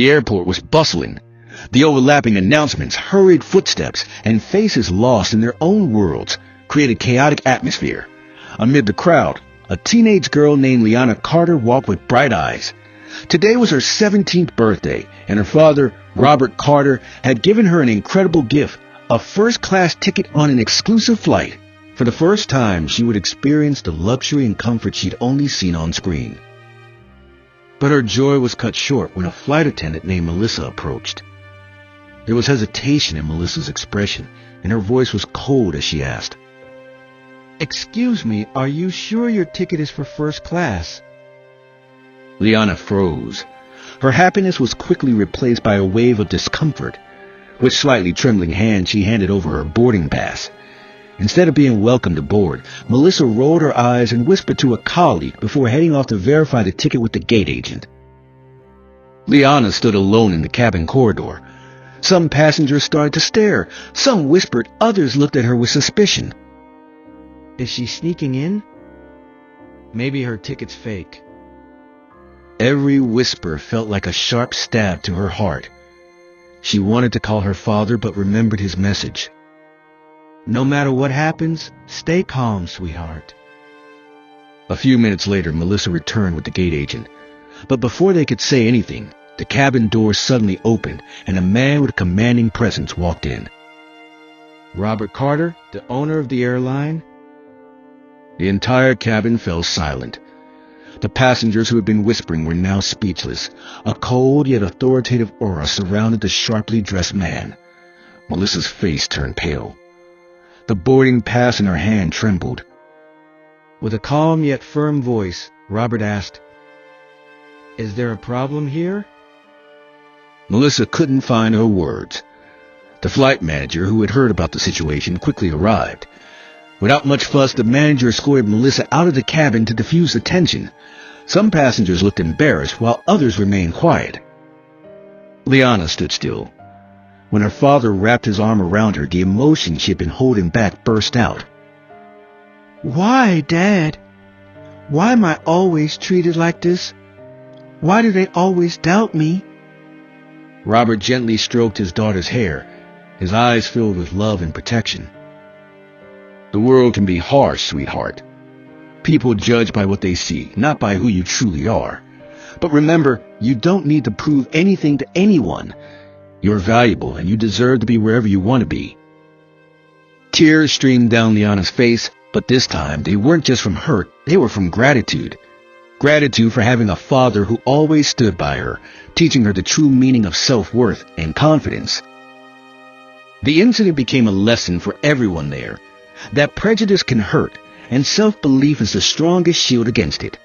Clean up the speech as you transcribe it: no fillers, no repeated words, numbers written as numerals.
The airport was bustling. The overlapping announcements, hurried footsteps, and faces lost in their own worlds created chaotic atmosphere. Amid the crowd, a teenage girl named Liana Carter walked with bright eyes. Today was her 17th birthday, and her father, Robert Carter, had given her an incredible gift, a first-class ticket on an exclusive flight. For the first time, she would experience the luxury and comfort she'd only seen on screen. But her joy was cut short when a flight attendant named Melissa approached. There was hesitation in Melissa's expression, and her voice was cold as she asked, "Excuse me, are you sure your ticket is for first class?" Liana froze. Her happiness was quickly replaced by a wave of discomfort. With slightly trembling hands, she handed over her boarding pass. Instead of being welcomed aboard, Melissa rolled her eyes and whispered to a colleague before heading off to verify the ticket with the gate agent. Liana stood alone in the cabin corridor. Some passengers started to stare. Some whispered. Others looked at her with suspicion. Is she sneaking in? Maybe her ticket's fake. Every whisper felt like a sharp stab to her heart. She wanted to call her father, but remembered his message. No matter what happens, stay calm, sweetheart. A few minutes later, Melissa returned with the gate agent. But before they could say anything, the cabin door suddenly opened, and a man with a commanding presence walked in. Robert Carter, the owner of the airline? The entire cabin fell silent. The passengers who had been whispering were now speechless. A cold yet authoritative aura surrounded the sharply dressed man. Melissa's face turned pale. The boarding pass in her hand trembled. With a calm yet firm voice, Robert asked, "Is there a problem here?" Melissa couldn't find her words. The flight manager, who had heard about the situation, quickly arrived. Without much fuss, the manager escorted Melissa out of the cabin to diffuse the tension. Some passengers looked embarrassed, while others remained quiet. Liana stood still. When her father wrapped his arm around her, the emotion she had been holding back burst out. "Why, Dad? Why am I always treated like this? Why do they always doubt me?" Robert gently stroked his daughter's hair, his eyes filled with love and protection. The world can be harsh, sweetheart. People judge by what they see, not by who you truly are. But remember, you don't need to prove anything to anyone. You're valuable, and you deserve to be wherever you want to be. Tears streamed down Liana's face, but this time they weren't just from hurt, they were from gratitude. Gratitude for having a father who always stood by her, teaching her the true meaning of self-worth and confidence. The incident became a lesson for everyone there, that prejudice can hurt, and self-belief is the strongest shield against it.